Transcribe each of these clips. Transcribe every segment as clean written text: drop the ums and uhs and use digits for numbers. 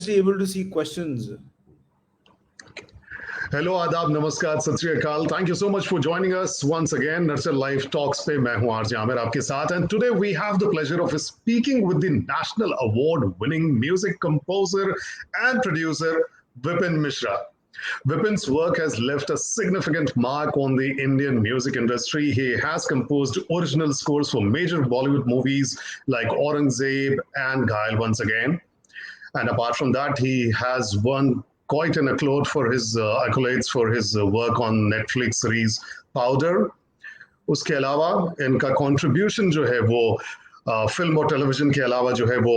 actually able to see questions. Hello, Adab, Namaskar, Sat Shri Akal. Thank you so much for joining us once again. Nurture Life Talks पे मैं हूँ RJ Aamir आपके साथ, and today we have the pleasure of speaking with the national award-winning music composer and producer Vipin Mishra. Vipin's work has left a significant mark on the Indian music industry. He has composed original scores for major Bollywood movies like Aurangzeb and Ghayal once again. And apart from that, he has won quite an accolade for his accolades for his work on Netflix series Powder. उसके अलावा इनका contribution जो है वो film और television के अलावा जो है वो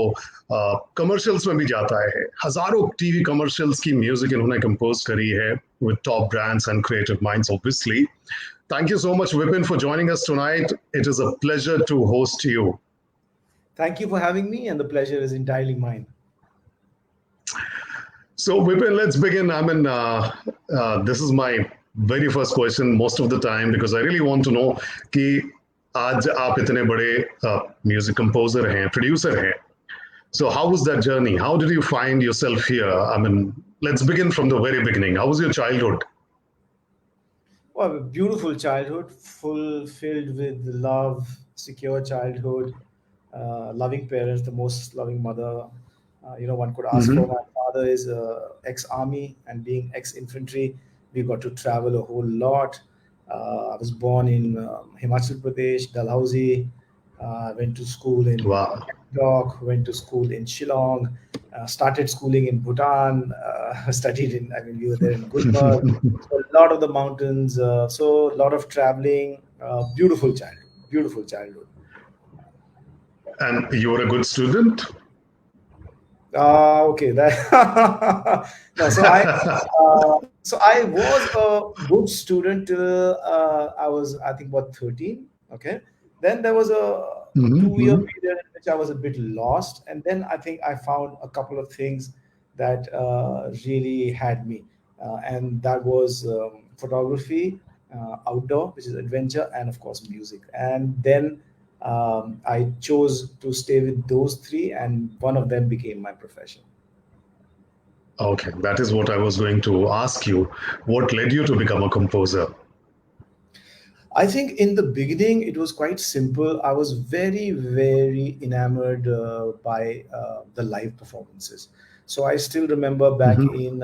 कमर्शियल्स में भी जाता है. हजारों टीवी कमर्शियल्स की म्यूजिक इन्होंने कंपोज करी है with top brands and creative minds, obviously. Thank you so much, Vipin, for joining us tonight. It is a pleasure to host you. Thank you for having me, and the pleasure is entirely mine. So, Vipin, let's begin. I mean, this is my very first question most of the time because I really want to know कि आज आप इतने बड़े music composer हैं, producer हैं. So, how was that journey? How did you find yourself here? I mean, let's begin from the very beginning. How was your childhood? Well, a beautiful childhood, filled with love, secure childhood, loving parents, the most loving mother. One could ask for. Mm-hmm. My father is ex-army, and being ex-infantry, we got to travel a whole lot. I was born in Himachal Pradesh, Dalhousie. Went to school in Wow. Gangtok, went to school in Shillong, started schooling in Bhutan, studied in, I mean, we were there in Gulmarg. So a lot of the mountains, so a lot of traveling, beautiful childhood. And you were a good student? Okay, that no. So I was a good student till I was, I think, about 13. Okay, then there was a Mm-hmm. 2 year period in which I was a bit lost, and then I think I found a couple of things that really had me, and that was photography, outdoor, which is adventure, and of course music. And then I chose to stay with those three, and one of them became my profession. Okay, that is what I was going to ask you. What led you to become a composer? I think in the beginning it was quite simple. I was very enamored by the live performances. So I still remember back Mm-hmm. in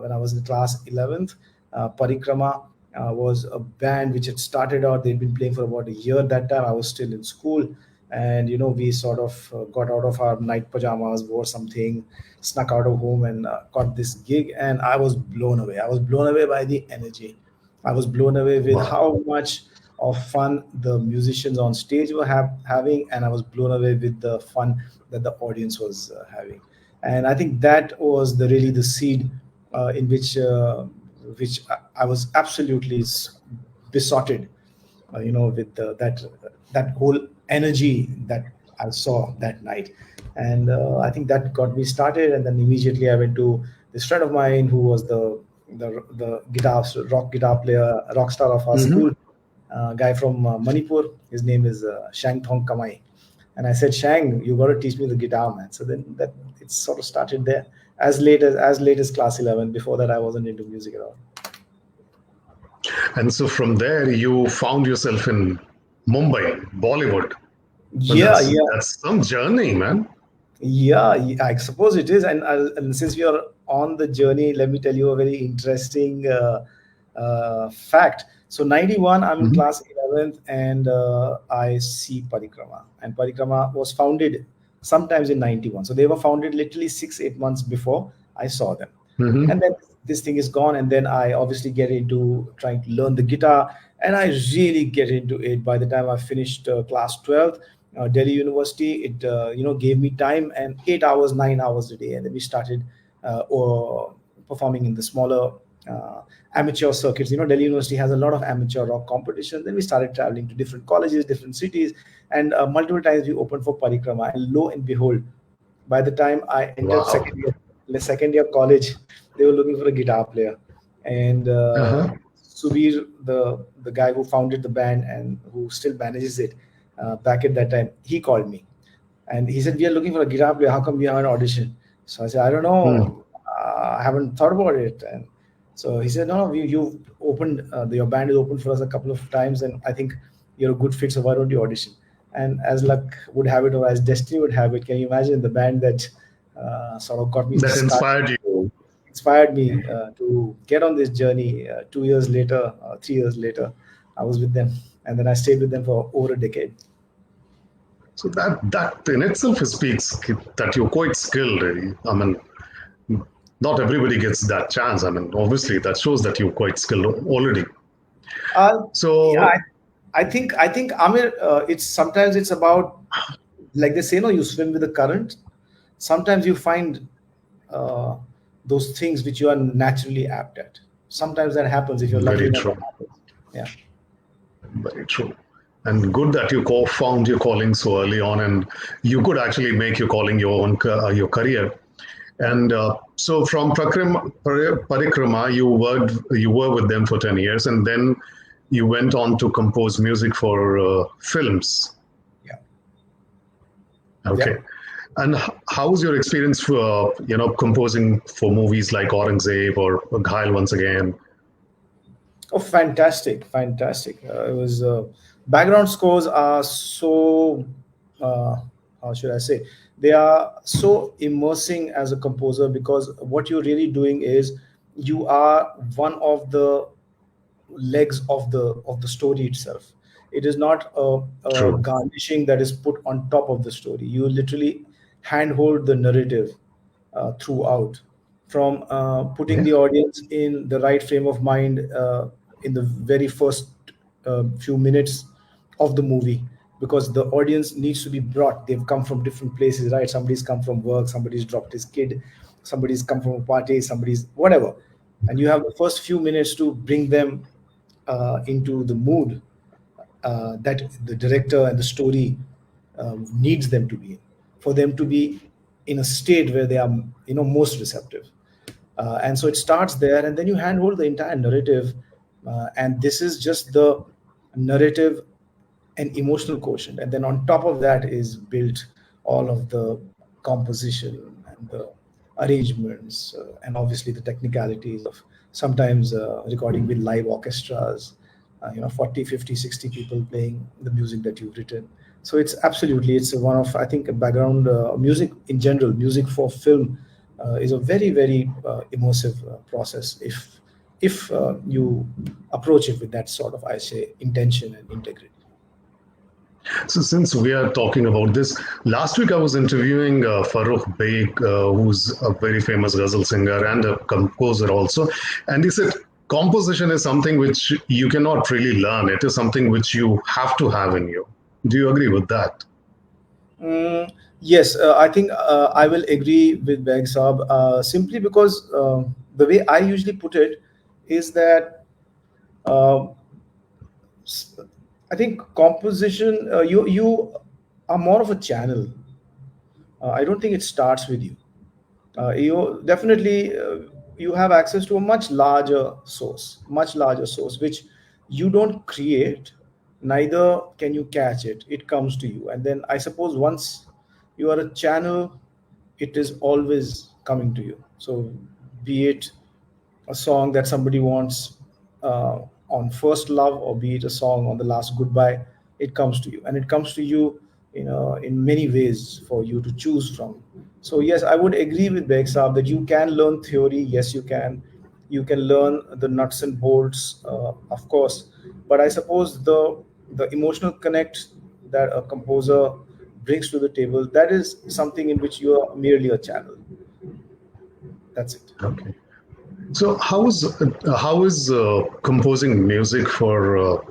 when I was in class 11th, Parikrama was a band which had started out. They'd been playing for about a year. That time I was still in school, and we sort of got out of our night pajamas, wore something, snuck out of home, and got this gig. And I was blown away. I was blown away by the energy. I was blown away with Wow. how much of fun the musicians on stage were having, and I was blown away with the fun that the audience was having. And I think that was really the seed in which I was absolutely besotted, with that whole energy that I saw that night. And I think that got me started. And then immediately I went to this friend of mine who was the rock guitar player, rock star of our Mm-hmm. school, guy from Manipur. His name is Shang Thong Kamai. And I said, Shang, you got to teach me the guitar, man. So then that it sort of started there. As late as class 11. Before that, I wasn't into music at all. And so from there, you found yourself in Mumbai, Bollywood. Well, Yeah, that's yeah. that's some journey, man. Yeah, I suppose it is. And since we are on the journey, let me tell you a very interesting fact. So, 91, I'm in Mm-hmm. class 11th, and I see Parikrama. And Parikrama was founded sometimes in 91. So, they were founded literally 6, 8 months before I saw them. Mm-hmm. And then this thing is gone, and then I obviously get into trying to learn the guitar, and I really get into it. By the time I finished class 12th, Delhi University, it gave me time, and 8 hours, 9 hours a day, and then we started or performing in the smaller uh, amateur circuits. Delhi University has a lot of amateur rock competitions. Then we started traveling to different colleges, different cities, and multiple times we opened for Parikrama. And lo and behold, by the time I entered Wow. second year college, they were looking for a guitar player, and Uh-huh. Subir, the guy who founded the band and who still manages it, back at that time, he called me and he said, "We are looking for a guitar player. How come we have an audition?" So I said, I don't Hmm. know. I haven't thought about it. And so he said, no, you've opened, your band is open for us a couple of times, and I think you're a good fit. So why don't you audition? And as luck would have it, or as destiny would have it, can you imagine the band that sort of got me That started, inspired you. inspired me to get on this journey? 2 years later, 3 years later, I was with them, and then I stayed with them for over a decade. So that in itself speaks that you're quite skilled. I mean, not everybody gets that chance. I mean, obviously, that shows that you're quite skilled already. Yeah, So, I think Amir, it's sometimes it's about, like they say, no, you swim with the current. Sometimes you find uh, those things which you are naturally apt at. Sometimes that happens if you're lucky very enough. That true. happens. Yeah. Very true. And good that you found your calling so early on, and you could actually make your calling your own your career. And so, from Parikrama, you were with them for 10 years, and then you went on to compose music for films. Yeah. Okay. Yep. And how's your experience for composing for movies like Aurangzeb or Ghail once again? Oh, fantastic, fantastic. It was background scores are so, uh, how should I say? They are so immersing as a composer, because what you're really doing is you are one of the legs of the story itself. It is not a True. garnishing that is put on top of the story. You literally handhold the narrative throughout, from putting Yeah. the audience in the right frame of mind in the very first few minutes of the movie, because the audience needs to be brought. They've come from different places, right? Somebody's come from work, somebody's dropped his kid, somebody's come from a party, somebody's whatever, and you have the first few minutes to bring them into the mood that the director and the story needs them to be in, for them to be in a state where they are, most receptive. And so it starts there, and then you handhold the entire narrative, and this is just the narrative and emotional quotient, and then on top of that is built all of the composition and the arrangements, and obviously the technicalities of sometimes recording with live orchestras, 40, 50, 60 people playing the music that you've written. So it's one of, I think, background music in general, music for film is a very, very immersive process, if you approach it with that sort of, I say, intention and integrity. So, since we are talking about this, last week I was interviewing Farrukh Baig, who's a very famous ghazal singer and a composer also. And he said composition is something which you cannot really learn, it is something which you have to have in you. Do you agree with that? Mm, yes, I think I will agree with Beg Saab, simply because the way I usually put it is that uh, s- I think composition, you are more of a channel. I don't think it starts with you. You definitely you have access to a much larger source, which you don't create, neither can you catch it. It comes to you, and then I suppose once you are a channel, it is always coming to you. So be it a song that somebody wants uh, on first love, or be it a song on the last goodbye, it comes to you, and it comes to you in many ways for you to choose from. So yes, I would agree with Beg Saab that you can learn theory. Yes, you can learn the nuts and bolts, of course, but I suppose the emotional connect that a composer brings to the table, that is something in which you are merely a channel. That's it. Okay. So, how is composing music for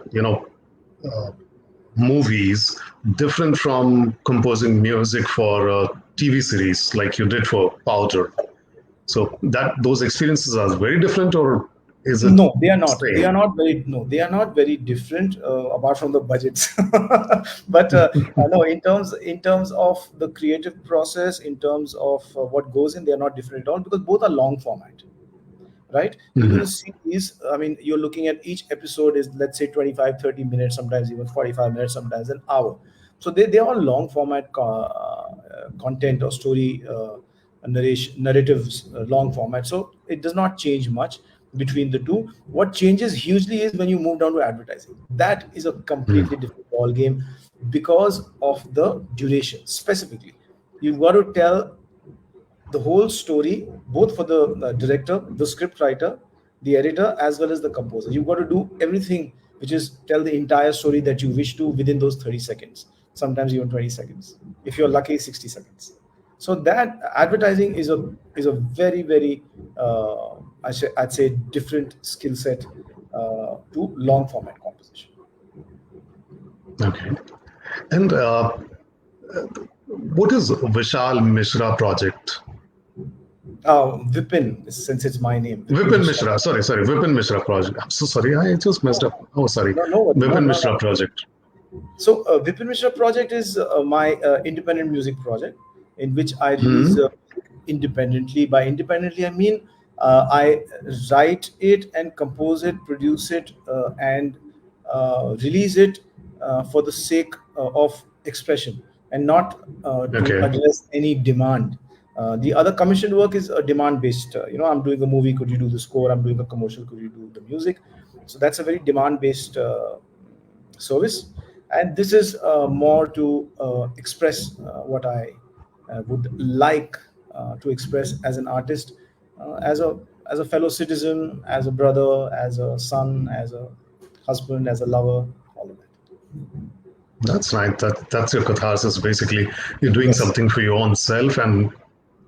movies different from composing music for TV series like you did for Powder? So that those experiences are very different, or is it No, they are not. They are same? not very. No, they are not very different, apart from the budgets. But no, in terms of the creative process, in terms of what goes in, they are not different at all, because both are long format, right? Even a Mhm. series, I mean, you're looking at each episode is, let's say, 25, 30 minutes, sometimes even 45 minutes, sometimes an hour. So they're all long format content or story narratives, long format. So it does not change much between the two. What changes hugely is when you move down to advertising. That is a completely different ball game because of the duration. Specifically, you've got to tell the whole story, both for the director, the script writer, the editor, as well as the composer. You've got to do everything, which is tell the entire story that you wish to within those 30 seconds, sometimes even 20 seconds. If you're lucky, 60 seconds. So that advertising is a very, very I'd say different skill set to long format composition. Okay. And what is Vishal Mishra project? Vipin, since it's my name, Vipin Vipin Mishra. Mishra. Sorry. Vipin Mishra project. I'm so sorry. I just messed up. Oh, sorry. No, no, no, Vipin no, Mishra no. project. So, Vipin Mishra project is my independent music project in which I release Hmm. independently. By independently, I mean I write it and compose it, produce it, and release it for the sake of expression and not to Okay. address any demand. The other commissioned work is demand based. I'm doing a movie, could you do the score? I'm doing a commercial, could you do the music? So that's a very demand based service, and this is more to express what I would like to express as an artist, as a fellow citizen, as a brother, as a son, as a husband, as a lover, all of that. That's right. That's your catharsis. Basically, you're doing Yes. something for your own self, and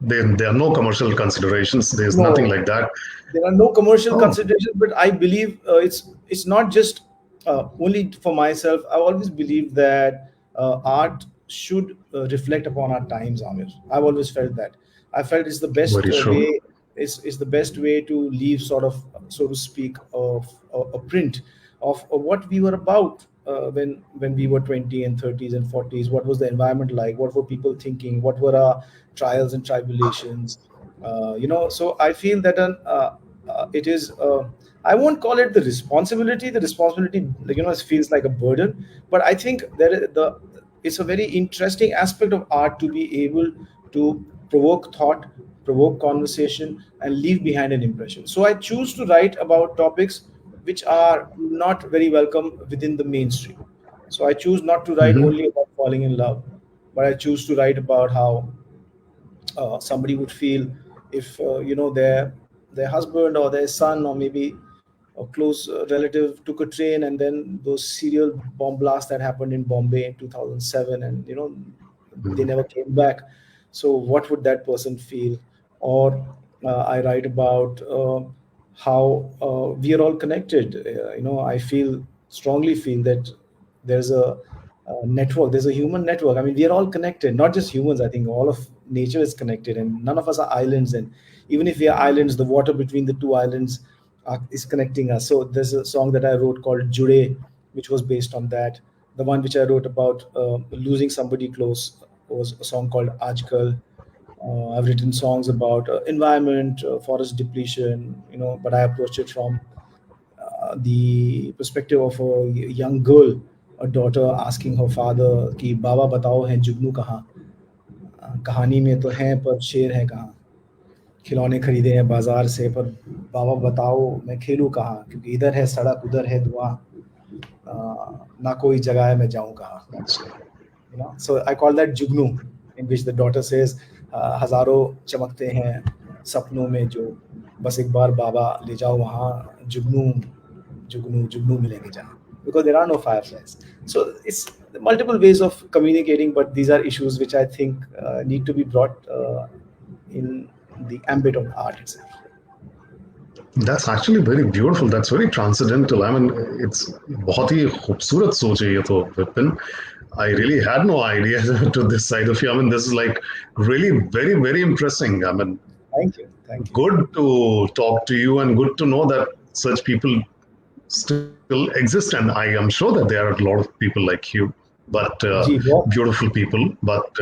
there are no commercial considerations. There's nothing No, like that. there are no commercial Oh, considerations, but I believe it's not just only for myself. I always believe that art should reflect upon our times, Amir. I've always felt that. I felt it's the best very true. way. Is the best way to leave, sort of, so to speak, of a print of what we were about when we were 20 and 30s and 40s. What was the environment like? What were people thinking? What were our trials and tribulations? So I feel that it is I won't call it the responsibility, like, it feels like a burden, but I think it's a very interesting aspect of art to be able to provoke thought, provoke conversation, and leave behind an impression. So I choose to write about topics which are not very welcome within the mainstream. So I choose not to write Hmm. only about falling in love, but I choose to write about how somebody would feel if their husband or their son or maybe a close relative took a train, and then those serial bomb blasts that happened in Bombay in 2007, and they never came back. So what would that person feel? Or I write about how we are all connected. I strongly feel that there's a network, there's a human network. I mean, we are all connected, not just humans. I think all of nature is connected, and none of us are islands. And even if we are islands, the water between the two islands is connecting us. So there's a song that I wrote called Jude, which was based on that. The one which I wrote about losing somebody close was a song called Ajkal. I've written songs about environment, forest depletion, but I approached it from the perspective of a young girl, a daughter asking her father कि बाबा बताओ है जुगनू कहाँ, कहानी में तो है पर शेर है कहाँ, खिलौने खरीदे हैं बाजार से पर बाबा बताओ मैं खेलूं कहाँ, क्योंकि इधर है सड़क उधर है धुआं, ना कोई जगह है मैं जाऊं कहाँ. So I call that jugnu, in which the daughter says हजारों चमकते हैं सपनों में जो, बस एक बार बाबा ले जाओ वहाँ, जुगनू जुगनू जुगनू मिलेंगे जहाँ, because there are no fireflies. So it's multiple ways of communicating, but these are issues which I think need to be brought in the ambit of art itself. That's actually very beautiful. That's very transcendental. I mean, it's बहुत ही खूबसूरत सोच है ये तो, Vipin. I really had no idea to this side of you. I mean, this is like really very, very impressing. I mean, Thank you, thank you. good to talk to you and good to know that such people still exist. And I am sure that there are a lot of people like you, but जी बहुत. beautiful people. But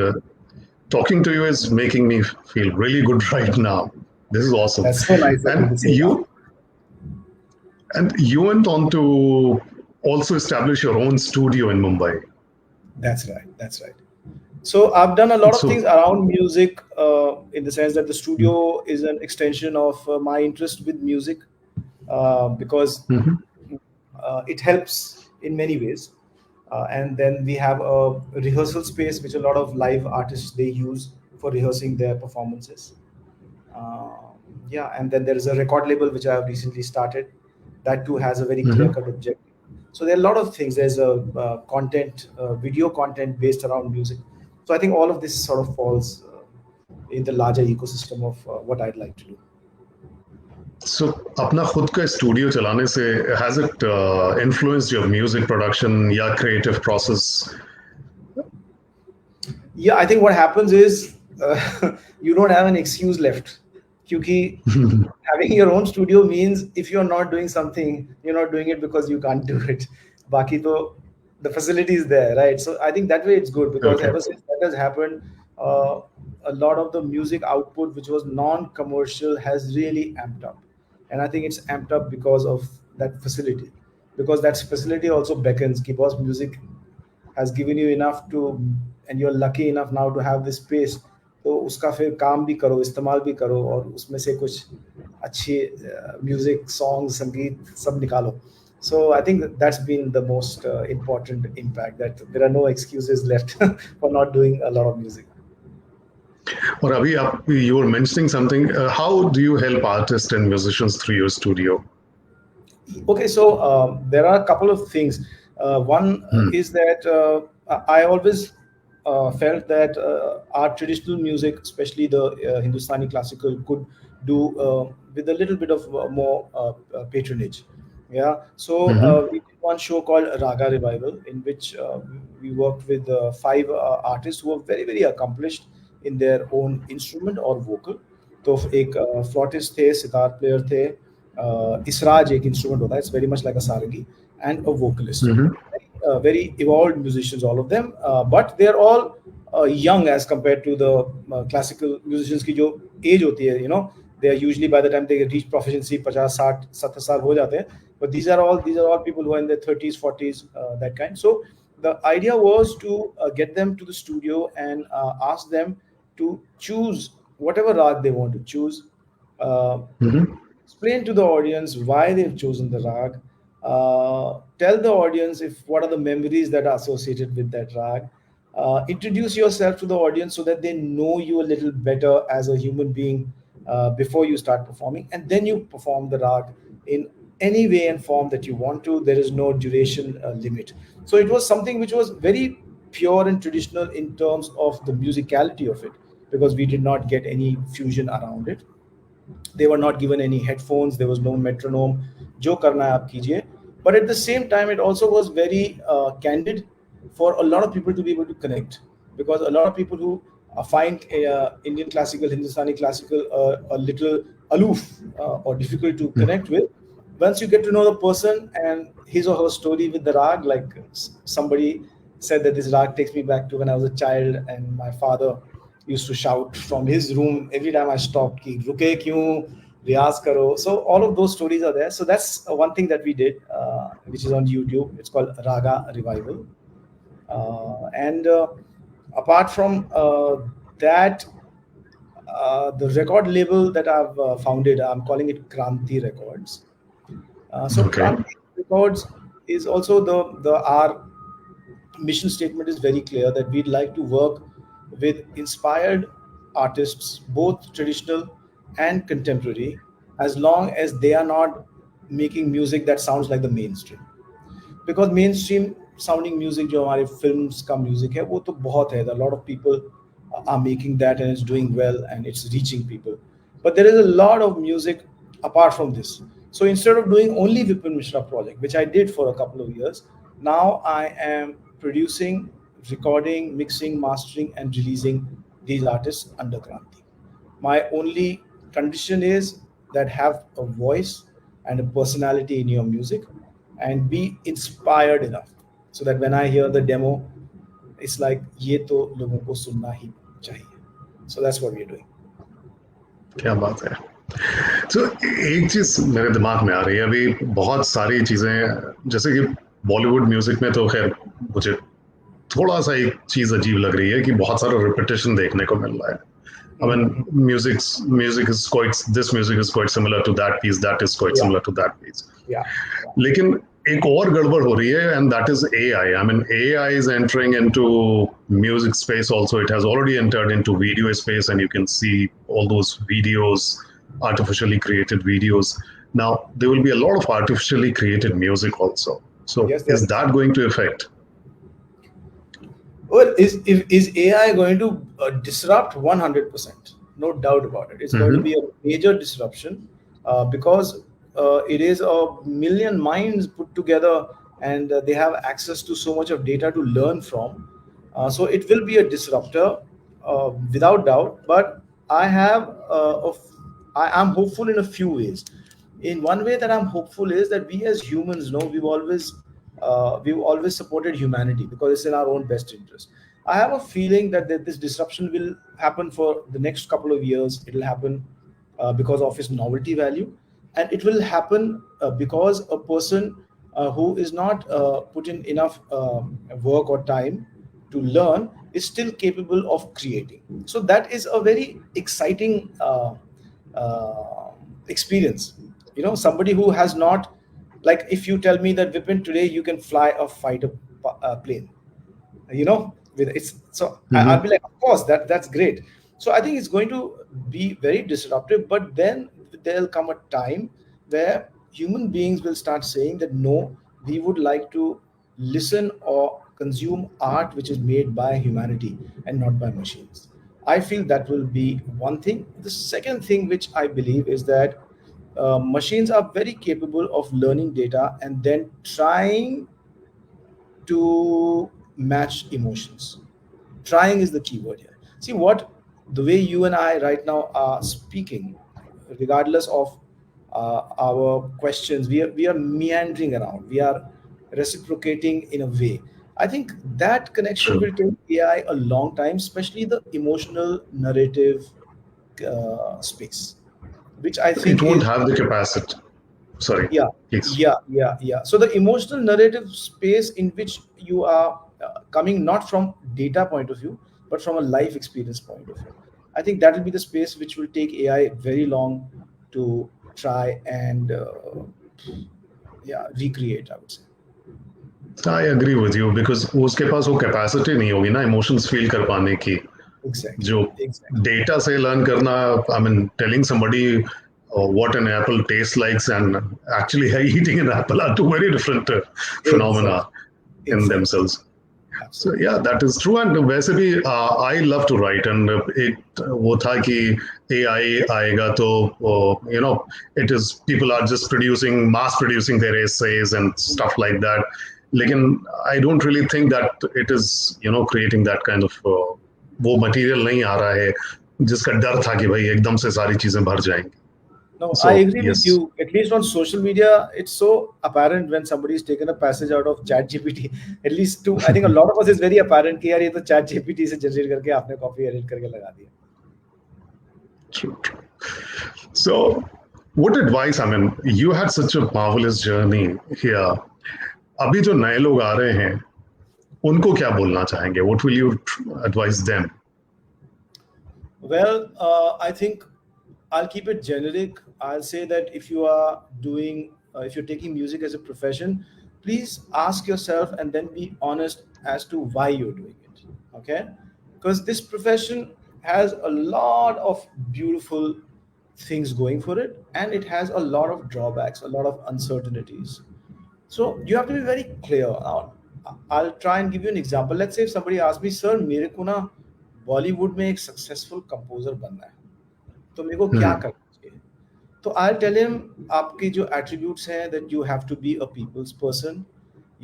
talking to you is making me feel really good right now. This is awesome. That's so nice of you And to say that. you went on to also establish your own studio in Mumbai. That's right. That's right. So I've done a lot of things So, around music, in the sense that the studio is an extension of my interest with music, because mhm, it helps in many ways. And then we have a rehearsal space which a lot of live artists they use for rehearsing their performances. Uh, yeah, and then there is a record label which I have recently started. That too has a very clear mhm. cut objective. So there are a lot of things. There's a content, video content based around music. So I think all of this sort of falls in the larger ecosystem of what I'd like to do. So अपना खुद का studio चलाने से has it influenced your music production या creative process? Yeah, I think what happens is you don't have an excuse left. Because having your own studio means if you're not doing something, you're not doing it because you can't do it. Baki to, the facility is there, right? So I think that way it's good because Okay. ever since that has happened, uh, a lot of the music output which was non-commercial has really amped up, and I think it's amped up because of that facility, because that facility also beckons. Ki boss, music has given you enough to, and you're lucky enough now to have this space, तो उसका फिर काम भी करो, इस्तेमाल भी करो, और उसमें से कुछ अच्छी म्यूजिक सॉन्ग संगीत सब निकालो. So I think that's been the most important impact, that there are no excuses left for not doing a lot of music. और अभी आप you were mentioning something. How do you help artists and musicians through your studio? Okay, so there are a couple of things. One Hmm. is that I always felt that our traditional music, especially the Hindustani classical, could do with a little bit of more patronage. Yeah, so Mhm. we did one show called Raga Revival, in which we worked with five artists who were very, very accomplished in their own instrument or vocal. तो एक फ्लॉटिस्ट थे, sitar player थे, इसराज एक instrument होता है, it's very much like a sarangi, and a vocalist. Mhm. Very evolved musicians, all of them, but they're all young as compared to the classical musicians की जो age होती है, they are usually, by the time they reach proficiency, 50 60 70 साल हो जाते हैं. But these are all people who are in their 30s 40s, that kind. So the idea was to get them to the studio and ask them to choose whatever rag they want to choose, uh, Mhm. explain to the audience why they've chosen the rag, tell the audience if what are the memories that are associated with that rag, introduce yourself to the audience so that they know you a little better as a human being before you start performing, and then you perform the rag in any way and form that you want to. There is no duration limit. So it was something which was very pure and traditional in terms of the musicality of it, because we did not get any fusion around it. They were not given any headphones, there was no metronome. Jo karna hai aap kijiye. But at the same time, it also was very candid for a lot of people to be able to connect, because a lot of people who find Indian classical, Hindustani classical a little aloof or difficult to connect with, once you get to know the person and his or her story with the rag, like somebody said that this rag takes me back to when I was a child and my father used to shout from his room every time I stopped, ki ruke kyun, riyaz karo. So all of those stories are there. So that's one thing that we did, which is on YouTube. It's called Raga Revival. And apart from that, the record label that I've founded, I'm calling it Kranti Records. So Okay. Kranti Records is also the our mission statement is very clear, that we'd like to work with inspired artists, both traditional and contemporary, as long as they are not making music that sounds like the mainstream. Because main stream sounding music जो हमारे films का music है वो तो बहुत है, lot of people are making that and it's doing well and it's reaching people, but there is a lot of music apart from this. So instead of doing only Vipin Mishra project, which I did for a couple of years, now I am producing, recording, mixing, mastering, and releasing these artists under Kranti. My only condition is that have a voice and a personality in your music, and be inspired enough so that when I hear the demo, it's like ये तो लोगों को सुनना ही चाहिए. So that's what we're doing. क्या बात है. तो एक चीज मेरे दिमाग में आ रही है अभी. बहुत सारी चीजें जैसे कि बॉलीवुड म्यूजिक में तो खैर मुझे थोड़ा सा एक चीज अजीब लग रही है कि बहुत सारा रिपीटेशन देखने को मिल रहा है. I mean, Mm-hmm. music is quite, this music is quite similar to that piece, that is quite Yeah, similar to that piece. yeah, yeah. लेकिन एक और गड़बड़ हो रही है, and that is AI. I mean, AI is entering into music space also. It has already entered into video space, and you can see all those videos, artificially created videos. Now there will be a lot of artificially created music also. So Yes, there is is. that going to affect? Well, is AI going to disrupt 100%? No doubt about it. It's going to Mm-hmm. be a major disruption because it is a million minds put together and they have access to so much of data to learn from. So it will be a disruptor without doubt. But I have, I am hopeful in a few ways. In one way that I'm hopeful is that we as humans know we've always supported humanity because it's in our own best interest. I have a feeling that this disruption will happen for the next couple of years. It will happen because of its novelty value, and it will happen because a person who is not put in enough work or time to learn is still capable of creating. So that is a very exciting uh, experience. Somebody who has not, like, if you tell me that Vipin, today you can fly a fighter plane, with it's so I'll Mm-hmm. be like, of course, that's great. So I think it's going to be very disruptive, but then there'll come a time where human beings will start saying that no, we would like to listen or consume art which is made by humanity and not by machines. I feel that will be one thing. The second thing which I believe is that machines are very capable of learning data and then trying to match emotions. Trying is the key word here. See, what the way you and I right now are speaking, regardless of our questions, we are meandering around, we are reciprocating in a way. I think that connection True. will take AI a long time, especially the emotional narrative space, which I It think won't is. have the capacity. Sorry, Yeah, please. yeah. So the emotional narrative space in which you are coming not from data point of view, but from a life experience point of view. I think that will be the space which will take AI very long to try and yeah, recreate, I would say. I agree with you because उसके पास वो capacity नहीं होगी ना emotions feel कर पाने की. Exactly, जो exactly. डेटा से लर्न करना, I mean telling somebody what an apple tastes like and actually eating an apple are two very different phenomena Exactly, in exactly. themselves. So Absolutely. yeah, that is true. And वैसे भी I love to write, and एक वो था कि AI आएगा तो you know, it is, people are just mass producing their essays and stuff like that. लेकिन I don't really think that it is, you know, creating that kind of वो material नहीं आ रहा है जिसका डर था कि भाई एकदम से सारी चीजें भर जाएंगी. No, I So agree with yes, you. At least on social media, it's so apparent when somebody's taken a passage out of Chat GPT. At least to, I think a lot of us is very apparent कि यार ये तो Chat GPT से generate करके आपने copy edit करके लगा दिया. true, true. So what advice, I mean, you had such a marvelous journey here. अभी जो नए लोग आ रहे हैं उनको क्या बोलना चाहेंगे? What will you advise them? Well, I think I'll keep it generic. I'll say that if you're taking music as a profession, please ask yourself and then be honest as to why you're doing it. Okay? Because this profession has a lot of beautiful things going for it, and it has a lot of drawbacks, a lot of uncertainties. So you have to be very clear. Now, I'll try and give you an example. Let's say if somebody asks me, "Sir, मेरे को ना बॉलीवुड में एक successful composer बनना है, तो मेरे को क्या Hmm. करना चाहिए?" तो आई टेल हिम, आपके जो एट्रीब्यूट्स हैं, that you have to be a people's person,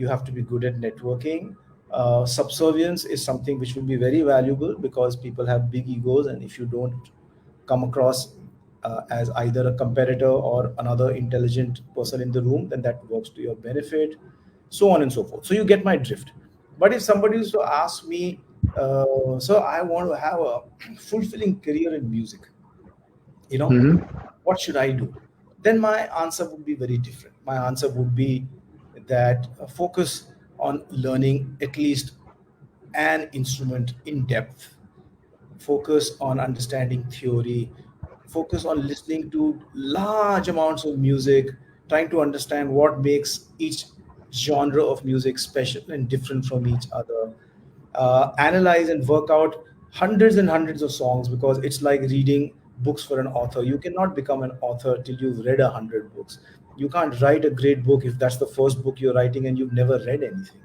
you have to be good at networking. Subservience is something which will be very valuable because people have big egos, and if you don't come across as either a competitor or another intelligent person in the room, then that works to your benefit, so on and so forth. So you get my drift. But if somebody used to ask me, so I want to have a fulfilling career in music, you know Hmm. what should I do, then my answer would be very different. My answer would be that focus on learning at least an instrument in depth, focus on understanding theory, focus on listening to large amounts of music, trying to understand what makes each genre of music special and different from each other. Analyze and work out hundreds and hundreds of songs, because it's like reading books for an author. You cannot become an author till you've read 100 books. You can't write a great book if that's the first book you're writing and you've never read anything.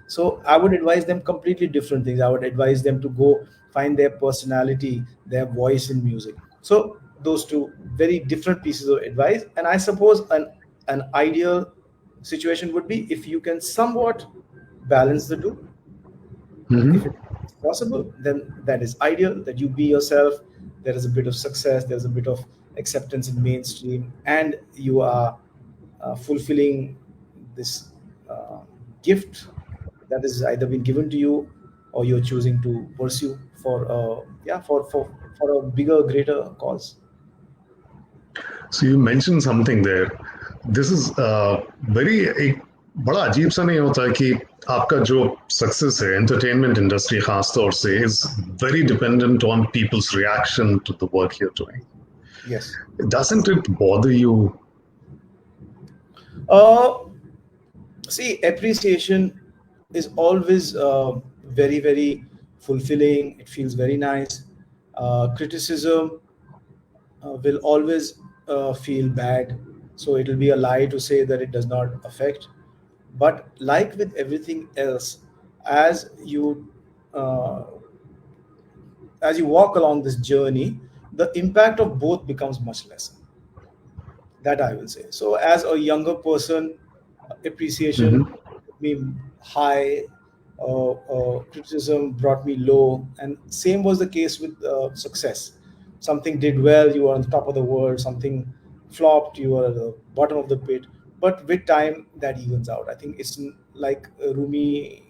So I would advise them completely different things. I would advise them to go find their personality, their voice in music. So those two very different pieces of advice. And I suppose an ideal situation would be if you can somewhat balance the two. If Hmm. it's possible, then that is ideal. That you be yourself. There is a bit of success. There's a bit of acceptance in mainstream, and you are fulfilling this uh, gift that is either been given to you, or you're choosing to pursue for for a bigger, greater cause. So you mentioned something there. This is very एक बड़ा अजीब सा नहीं होता है कि आपका जो सक्सेस है एंटरटेनमेंट इंडस्ट्री खास तौर से is very dependent on people's reaction to the work you are doing. Yes. Doesn't it bother you? Uh, See, appreciation is always very, very fulfilling. It feels very nice. Criticism will always feel bad. So it will be a lie to say that it does not affect. But like with everything else, as you uh, as you walk along this journey, the impact of both becomes much less. That I will say. So as a younger person, appreciation Mhm. put me high, criticism brought me low, and same was the case with success. Something did well, you were on the top of the world. Something flopped, you were at the bottom of the pit. But with time, that evens out. I think it's like Rumi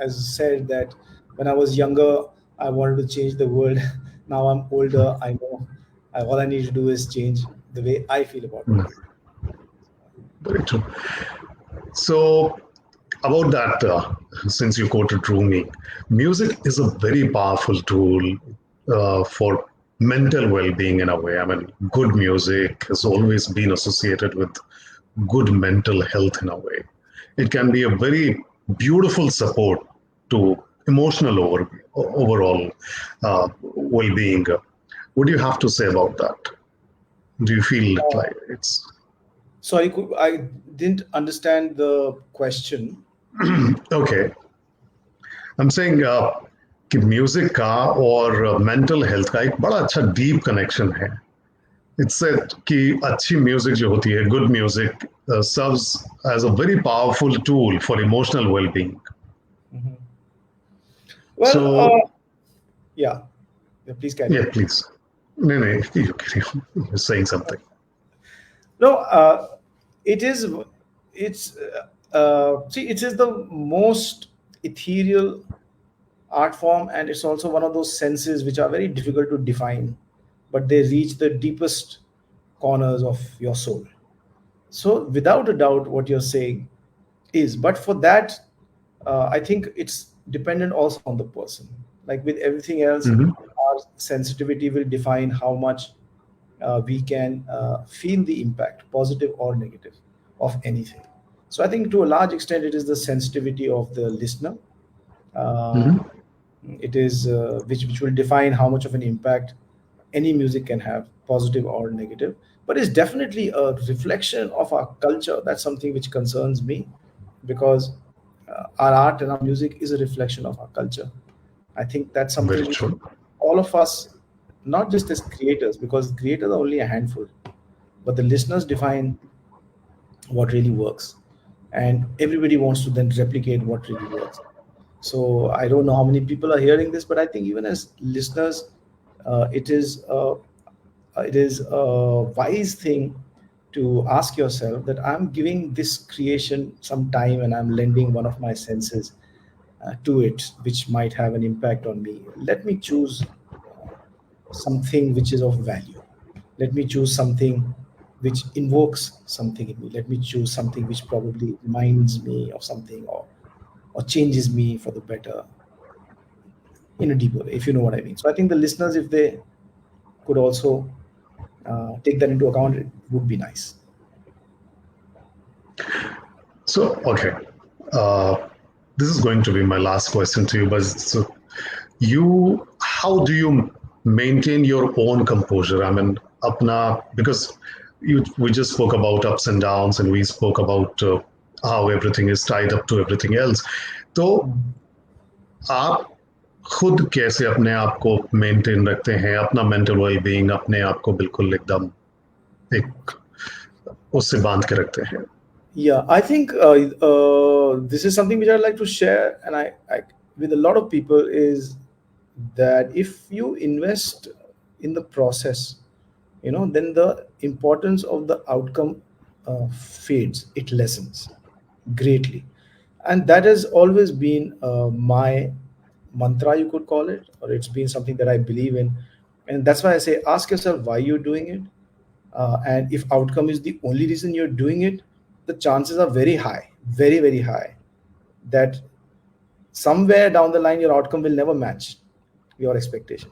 has said that when I was younger, I wanted to change the world. Now I'm older. I know all I need to do is change the way I feel about the Mm. world. Very true. So, about that, since you quoted Rumi, music is a very powerful tool for mental well being in a way. I mean, good music has always been associated with good mental health in a way. It can be a very beautiful support to emotional overall well being. What do you have to say about that? Do you feel Uh, like it's Sorry, I didn't understand the question. okay? I'm saying कि music का और mental health का एक बड़ा अच्छा deep connection है. It's said कि अच्छी म्यूजिक जो होती है good music serves as a very powerful tool for emotional wellbeing. Mhm. So Well, yeah. Yeah, please carry या on. प्लीज. नहीं नहीं, you're saying something. No, it is. It's see, it is the most ethereal art form, and it's also one of those senses which are very difficult to define, but they reach the deepest corners of your soul. So, without a doubt, what you're saying is, but for that, I think it's dependent also on the person. Like with everything else, Mhm. our sensitivity will define how much we can feel the impact, positive or negative, of anything. So I think to a large extent, it is the sensitivity of the listener. Uh, Mhm. it is which will define how much of an impact any music can have, positive or negative. But it's definitely a reflection of our culture. That's something which concerns me, because our art and our music is a reflection of our culture. I think that's something Very which true. all of us, not just as creators, because creators are only a handful, but the listeners define what really works. And everybody wants to then replicate what really works. So I don't know how many people are hearing this, but I think even as listeners, it is a wise thing to ask yourself that I'm giving this creation some time and I'm lending one of my senses to it, which might have an impact on me. Let me choose something which is of value. Let me choose something which invokes something in me. Let me choose something which probably reminds me of something, or changes me for the better in a deeper way, if you know what I mean. So I think the listeners, if they could also take that into account, it would be nice. So, okay. Uh, this is going to be my last question to you, but so how do you maintain your own composure? I mean, apna, because we just spoke about ups and downs and we spoke about how everything is tied up to everything else. तो आप खुद कैसे अपने आप को maintain रखते हैं, अपना मेंटल वेलबीइंग अपने आप को बिल्कुल एकदम एक उससे बांध के रखते हैं? Yeah, I think this is something which I'd like to share, and I with a lot of people is that if you invest in the process, then the importance of the outcome fades, it lessens greatly, and that has always been my mantra, you could call it, or it's been something that I believe in, and that's why I say ask yourself why you're doing it, and if outcome is the only reason you're doing it, the chances are very high, very very high, that somewhere down the line your outcome will never match your expectation,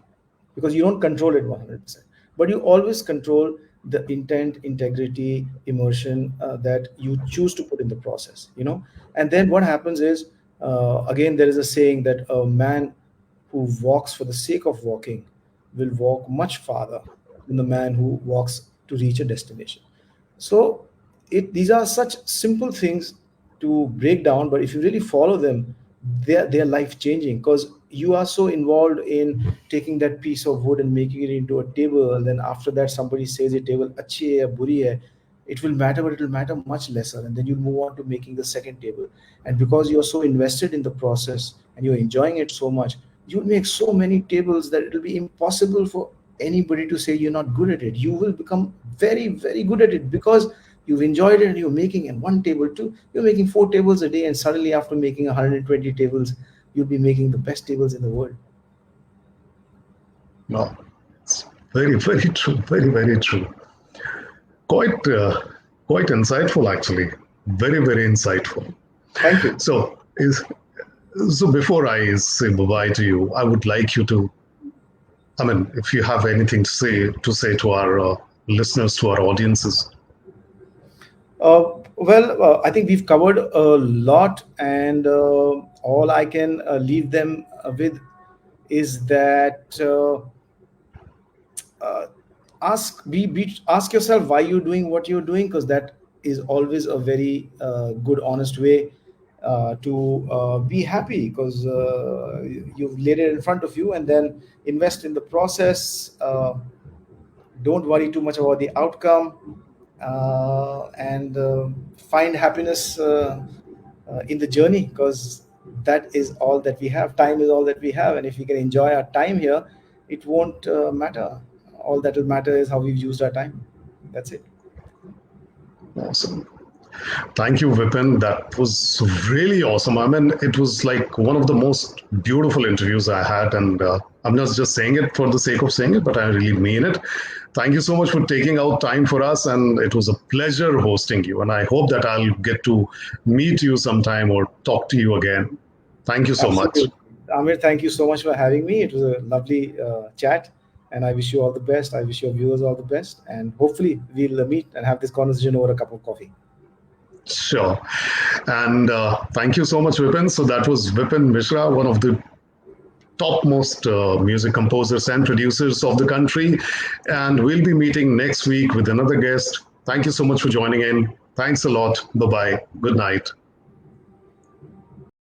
because you don't control it 100%, but you always control the intent, integrity, immersion that you choose to put in the process, and then what happens is, again, there is a saying that a man who walks for the sake of walking will walk much farther than the man who walks to reach a destination. So these are such simple things to break down, but if you really follow them, they're life changing, because you are so involved in taking that piece of wood and making it into a table, and then after that somebody says a table achhi hai ya buri hai, it will matter, but it will matter much lesser, and then you move on to making the second table. And because you're so invested in the process and you're enjoying it so much, you'll make so many tables that it'll be impossible for anybody to say you're not good at it. You will become very very good at it, because you've enjoyed it, and you're making, and one table two, you're making 4 tables a day, and suddenly after making 120 tables, you'll be making the best tables in the world. No, it's very, very true. Very, very true. Quite, quite insightful, actually. Very, very insightful. Thank you. So before I say bye bye to you, I would like you to. I mean, if you have anything to say to our listeners, to our audiences. Well, I think we've covered a lot, and all I can leave them with is that uh, ask yourself why you're doing what you're doing, because that is always a very good, honest way to be happy, because you've laid it in front of you, and then invest in the process. Don't worry too much about the outcome, and find happiness in the journey, because that is all that we have. Time is all that we have, and if we can enjoy our time here, it won't matter. All that will matter is how we've used our time. That's it. Awesome. Thank you, Vipin. That was really awesome. I mean, it was like one of the most beautiful interviews I had, and I'm not just saying it for the sake of saying it, but I really mean it. Thank you so much for taking out time for us, and it was a pleasure hosting you. And I hope that I'll get to meet you sometime or talk to you again. Thank you so much. Absolutely. Amir, thank you so much for having me. It was a lovely chat, and I wish you all the best. I wish your viewers all the best, and hopefully we'll meet and have this conversation over a cup of coffee. Sure. And thank you so much, Vipin. So that was Vipin Mishra, one of the topmost music composers and producers of the country. And we'll be meeting next week with another guest. Thank you so much for joining in. Thanks a lot. Bye bye. Good night.